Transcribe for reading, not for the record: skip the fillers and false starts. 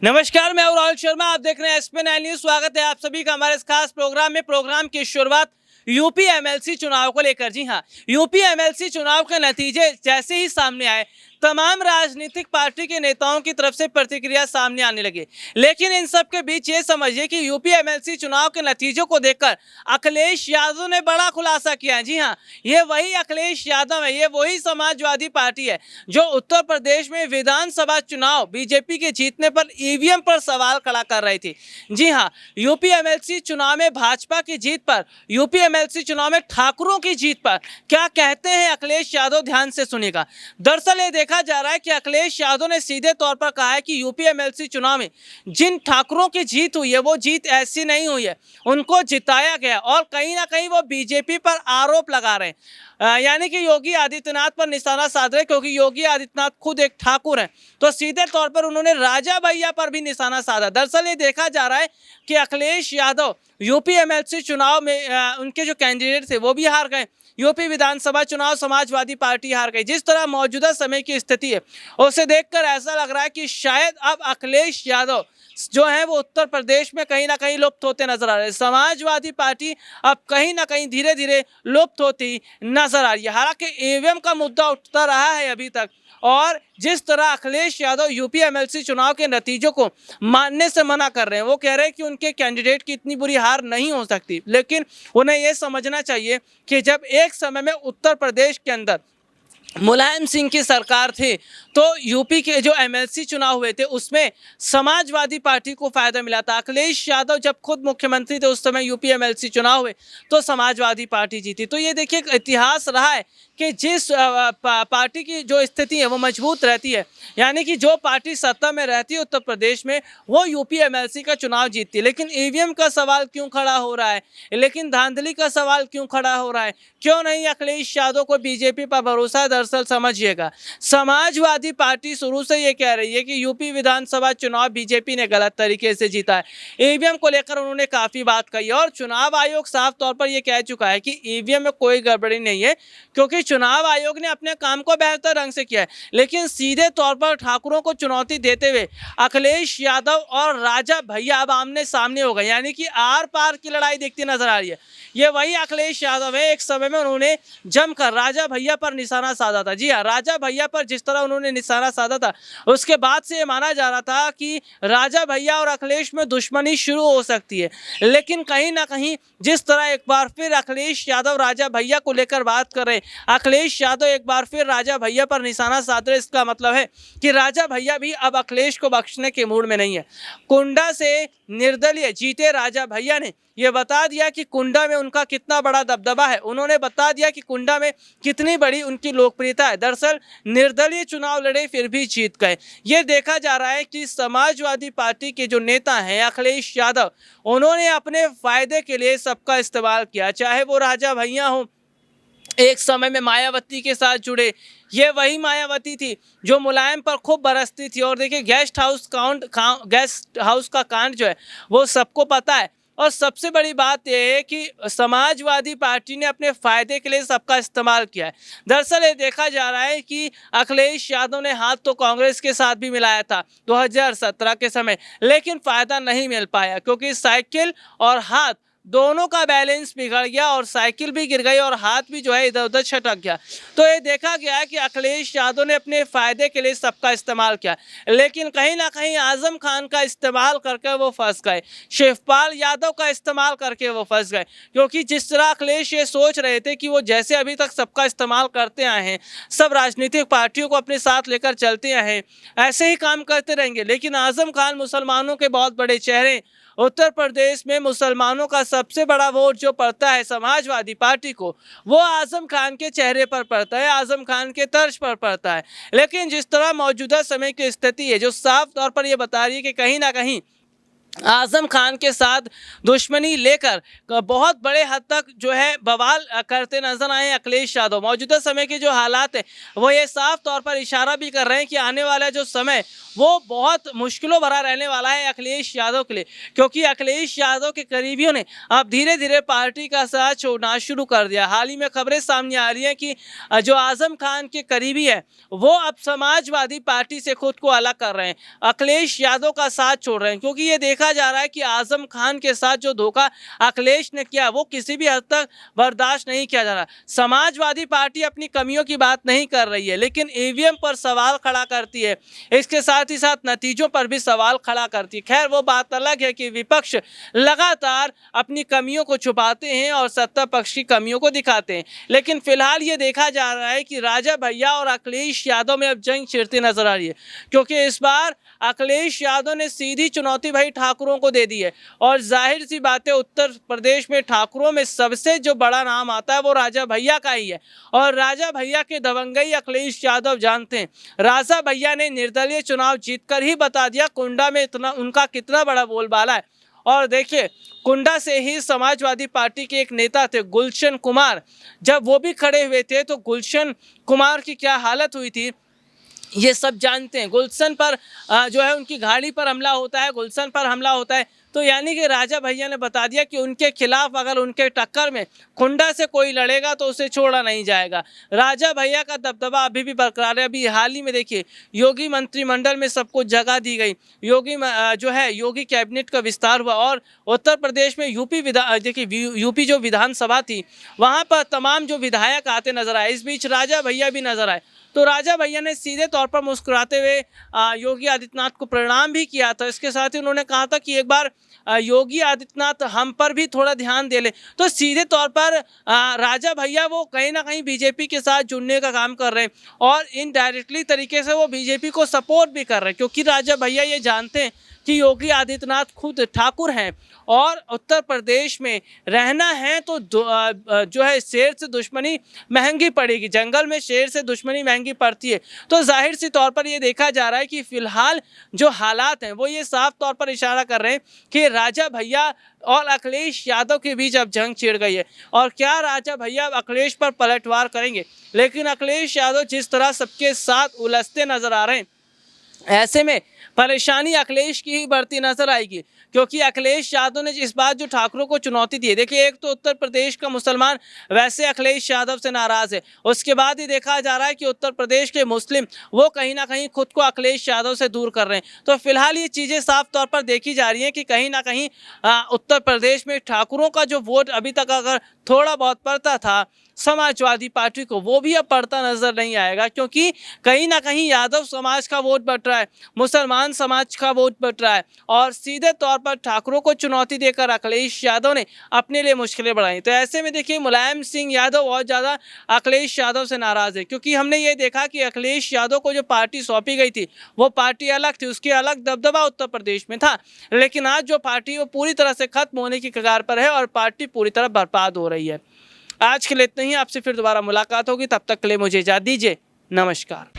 नमस्कार, मैं हूं राहुल शर्मा। आप देख रहे हैं एसपी 9 न्यूज। स्वागत है आप सभी का हमारे इस खास प्रोग्राम में। प्रोग्राम की शुरुआत यूपी एमएलसी चुनाव को लेकर। जी हां, यूपी एमएलसी चुनाव के नतीजे जैसे ही सामने आए, तमाम राजनीतिक पार्टी के नेताओं की तरफ से प्रतिक्रिया सामने आने लगी। लेकिन इन सब के बीच ये समझिए कि यूपी एमएलसी चुनाव के नतीजों को देखकर अखिलेश यादव ने बड़ा खुलासा किया है। जी हाँ, ये वही अखिलेश यादव है, ये वही समाजवादी पार्टी है जो उत्तर प्रदेश में विधानसभा चुनाव बीजेपी के जीतने पर ईवीएम पर सवाल खड़ा कर रही थी। जी हाँ, यूपी एमएलसी चुनाव में भाजपा की जीत पर, यूपी एमएलसी चुनाव में ठाकुरों की जीत पर क्या कहते हैं अखिलेश यादव, ध्यान से सुनिएगा। दरअसल ये देखा जा रहा है कि अखिलेश यादव ने सीधे तौर पर कहा है कि यूपी एमएलसी चुनाव में जिन ठाकुरों की जीत हुई है वो जीत ऐसी नहीं हुई है, उनको जिताया गया। और कहीं ना कहीं वो बीजेपी पर आरोप लगा रहे हैं, यानी कि योगी आदित्यनाथ पर निशाना साध रहे, क्योंकि योगी आदित्यनाथ खुद एक ठाकुर हैं। तो सीधे तौर पर उन्होंने राजा भैया पर भी निशाना साधा। दरअसल ये देखा जा रहा है कि अखिलेश यादव यूपी एमएलसी चुनाव में उनके जो कैंडिडेट थे वो भी हार गए। यूपी विधानसभा चुनाव समाजवादी पार्टी हार गई। जिस तरह मौजूदा समय की स्थिति है उसे देखकर ऐसा लग रहा है कि शायद अब अखिलेश यादव जो है वो उत्तर प्रदेश में कहीं ना कहीं लुप्त होते नजर आ रहे हैं। समाजवादी पार्टी अब कहीं ना कहीं धीरे धीरे लुप्त होती नजर आ रही है। हालांकि ईवीएम का मुद्दा उठता रहा है अभी तक, और जिस तरह अखिलेश यादव यूपी एमएलसी चुनाव के नतीजों को मानने से मना कर रहे हैं, वो कह रहे हैं कि उनके कैंडिडेट की इतनी बुरी हार नहीं हो सकती। लेकिन उन्हें यह समझना चाहिए कि जब एक समय में उत्तर प्रदेश के अंदर मुलायम सिंह की सरकार थी तो यूपी के जो एमएलसी चुनाव हुए थे उसमें समाजवादी पार्टी को फायदा मिला था। अखिलेश यादव जब खुद मुख्यमंत्री थे उस समय यूपी एमएलसी चुनाव हुए तो समाजवादी पार्टी जीती। तो ये देखिए इतिहास रहा है कि जिस पार्टी की जो स्थिति है वो मजबूत रहती है, यानी कि जो पार्टी सत्ता में रहती है उत्तर प्रदेश में वो यूपी एमएलसी का चुनाव जीतती है। लेकिन ईवीएम का सवाल क्यों खड़ा हो रहा है, लेकिन धांधली का सवाल क्यों खड़ा हो रहा है, क्यों नहीं अखिलेश यादव को बीजेपी पर भरोसा है? दरअसल समझिएगा, समाजवादी पार्टी शुरू से ये कह रही है कि यूपी विधानसभा चुनाव बीजेपी ने गलत तरीके से जीता है। ईवीएम को लेकर उन्होंने काफी बात कही और चुनाव आयोग साफ तौर पर यह कह चुका है कि ईवीएम में कोई गड़बड़ी नहीं है, क्योंकि चुनाव आयोग ने अपने काम को बेहतर ढंग से किया है। लेकिन सीधे तौर पर ठाकुरों को चुनौती देते हुए अखिलेश यादव और राजा भैया अब आमने सामने हो गए, यानी कि आर पार की लड़ाई दिखती नजर आ रही है। ये वही अखिलेश यादव है, एक समय में उन्होंने जमकर राजा भैया पर निशाना साधा था। जी हाँ, राजा भैया पर जिस तरह उन्होंने निशाना साधा था उसके बाद से ये माना जा रहा था कि राजा भैया और अखिलेश में दुश्मनी शुरू हो सकती है। लेकिन कहीं ना कहीं जिस तरह एक बार फिर अखिलेश यादव राजा भैया को लेकर बात कर रहे, अखिलेश यादव एक बार फिर राजा भैया पर निशाना साध रहे, इसका मतलब है कि राजा भैया भी अब अखिलेश को बख्शने के मूड में नहीं है। कुंडा से निर्दलीय जीते राजा भैया ने ये बता दिया कि कुंडा में उनका कितना बड़ा दबदबा है, उन्होंने बता दिया कि कुंडा में कितनी बड़ी उनकी लोकप्रियता है। दरअसल निर्दलीय चुनाव लड़े फिर भी जीत गए। ये देखा जा रहा है कि समाजवादी पार्टी के जो नेता हैं अखिलेश यादव, उन्होंने अपने फायदे के लिए सबका इस्तेमाल किया, चाहे वो राजा भैया हो, एक समय में मायावती के साथ जुड़े। ये वही मायावती थी जो मुलायम पर खूब बरसती थी। और देखिए गेस्ट हाउस का कांड जो है वो सबको पता है। और सबसे बड़ी बात यह है कि समाजवादी पार्टी ने अपने फायदे के लिए सबका इस्तेमाल किया है। दरअसल ये देखा जा रहा है कि अखिलेश यादव ने हाथ तो कांग्रेस के साथ भी मिलाया था 2017 के समय, लेकिन फायदा नहीं मिल पाया, क्योंकि साइकिल और हाथ दोनों का बैलेंस बिगड़ गया और साइकिल भी गिर गई और हाथ भी जो है इधर उधर छटक गया। तो ये देखा गया है कि अखिलेश यादव ने अपने फायदे के लिए सबका इस्तेमाल किया, लेकिन कहीं ना कहीं आजम खान का इस्तेमाल करके वो फंस गए, शिवपाल यादव का इस्तेमाल करके वो फंस गए। क्योंकि जिस तरह अखिलेश ये सोच रहे थे कि वो जैसे अभी तक सबका इस्तेमाल करते आए हैं, सब राजनीतिक पार्टियों को अपने साथ लेकर चलते आए हैं, ऐसे ही काम करते रहेंगे। लेकिन आजम खान मुसलमानों के बहुत बड़े चेहरे, उत्तर प्रदेश में मुसलमानों का सबसे बड़ा वोट जो पड़ता है समाजवादी पार्टी को, वो आजम खान के चेहरे पर पड़ता है, आजम खान के तर्ज पर पड़ता है। लेकिन जिस तरह मौजूदा समय की स्थिति है जो साफ तौर पर यह बता रही है कि कहीं ना कहीं आजम खान के साथ दुश्मनी लेकर बहुत बड़े हद तक जो है बवाल करते नजर आए अखिलेश यादव। मौजूदा समय के जो हालात है वो ये साफ तौर पर इशारा भी कर रहे हैं कि आने वाला जो समय वो बहुत मुश्किलों भरा रहने वाला है अखिलेश यादव के लिए, क्योंकि अखिलेश यादव के करीबियों ने अब धीरे धीरे पार्टी का साथ छोड़ना शुरू कर दिया। हाल ही में खबरें सामने आ रही हैं कि जो आजम खान के करीबी है वो अब समाजवादी पार्टी से खुद को अलग कर रहे हैं, अखिलेश यादव का साथ छोड़ रहे हैं, क्योंकि ये देखा जा रहा है कि आजम खान के साथ जो धोखा अखिलेश ने किया वो किसी भी हद तक बर्दाश्त नहीं किया जा रहा। समाजवादी पार्टी अपनी कमियों की बात नहीं कर रही है, लेकिन ईवीएम पर सवाल खड़ा करती है, इसके साथ ही साथ नतीजों पर भी सवाल खड़ा करती है। खैर वो बात अलग है कि विपक्ष लगातार अपनी कमियों को छुपाते हैं और सत्ता पक्ष की कमियों को दिखाते हैं, लेकिन फिलहाल ये देखा जा रहा है कि राजा भैया और अखिलेश यादव में अब जंग छिड़ती नजर आ रही है, क्योंकि इस बार अखिलेश यादव ने सीधी चुनौती भाई ठाकुरों को दे दी है। और जाहिर सी बात है उत्तर प्रदेश में ठाकुरों में सबसे जो बड़ा नाम आता है वो राजा भैया का ही है, और राजा भैया के दबंगई अखिलेश यादव जानते हैं। राजा भैया ने निर्दलीय चुनाव जीतकर ही बता दिया कुंडा में इतना उनका कितना बड़ा बोलबाला है। और देखिए कुंडा से ही समाजवादी पार्टी के एक नेता थे गुलशन कुमार, जब वो भी खड़े हुए थे तो गुलशन कुमार की क्या हालत हुई थी ये सब जानते हैं। गुलशन पर जो है उनकी गाड़ी पर हमला होता है, गुलशन पर हमला होता है, तो यानी कि राजा भैया ने बता दिया कि उनके खिलाफ अगर उनके टक्कर में कुंडा से कोई लड़ेगा तो उसे छोड़ा नहीं जाएगा। राजा भैया का दबदबा अभी भी बरकरार है। अभी हाल ही में देखिए योगी मंत्रिमंडल में सबको जगह दी गई, जो है योगी कैबिनेट का विस्तार हुआ, और उत्तर प्रदेश में यूपी जो विधानसभा थी वहाँ पर तमाम जो विधायक आते नजर आए, इस बीच राजा भैया भी नजर आए। तो राजा भैया ने सीधे तौर पर मुस्कुराते हुए योगी आदित्यनाथ को प्रणाम भी किया था। इसके साथ ही उन्होंने कहा था कि एक बार योगी आदित्यनाथ हम पर भी थोड़ा ध्यान दे ले। तो सीधे तौर पर राजा भैया वो कहीं ना कहीं बीजेपी के साथ जुड़ने का काम कर रहे हैं, और इनडायरेक्टली तरीके से वो बीजेपी को सपोर्ट भी कर रहे हैं, क्योंकि राजा भैया ये जानते हैं कि योगी आदित्यनाथ खुद ठाकुर हैं और उत्तर प्रदेश में रहना है तो जो है शेर से दुश्मनी महंगी पड़ेगी, जंगल में शेर से दुश्मनी महंगी पड़ती है। तो जाहिर सी तौर पर ये देखा जा रहा है कि फिलहाल जो हालात हैं वो ये साफ तौर पर इशारा कर रहे हैं कि राजा भैया और अखिलेश यादव के बीच अब जंग छिड़ गई है। और क्या राजा भैया अखिलेश पर पलटवार करेंगे? लेकिन अखिलेश यादव जिस तरह सबके साथ उलझते नजर आ रहे हैं, ऐसे में परेशानी अखिलेश की ही बढ़ती नजर आएगी, क्योंकि अखिलेश यादव ने इस बात जो ठाकुरों को चुनौती दी है, देखिए एक तो उत्तर प्रदेश का मुसलमान वैसे अखिलेश यादव से नाराज है, उसके बाद ही देखा जा रहा है कि उत्तर प्रदेश के मुस्लिम वो कहीं ना कहीं खुद को अखिलेश यादव से दूर कर रहे हैं। तो फिलहाल ये चीज़ें साफ तौर पर देखी जा रही हैं कि कहीं ना कहीं उत्तर प्रदेश में ठाकुरों का जो वोट अभी तक अगर थोड़ा बहुत पड़ता था समाजवादी पार्टी को, वो भी अब पड़ता नजर नहीं आएगा, क्योंकि कहीं ना कहीं यादव समाज का वोट बढ़ रहा है, मुसलमान समाज का वोट बढ़ रहा है, और सीधे तौर पर ठाकुरों को चुनौती देकर अखिलेश यादव ने अपने लिए मुश्किलें बढ़ाई। तो ऐसे में देखिए मुलायम सिंह यादव और ज़्यादा अखिलेश यादव से नाराज है, क्योंकि हमने ये देखा कि अखिलेश यादव को जो पार्टी सौंपी गई थी वो पार्टी अलग थी, उसकी अलग दबदबा उत्तर प्रदेश में था, लेकिन आज जो पार्टी वो पूरी तरह से खत्म होने की कगार पर है और पार्टी पूरी तरह बर्बाद हो रही है। आज के लिए इतना ही, आपसे फिर दोबारा मुलाकात होगी, तब तक के लिए मुझे इजाजत दीजिए, नमस्कार।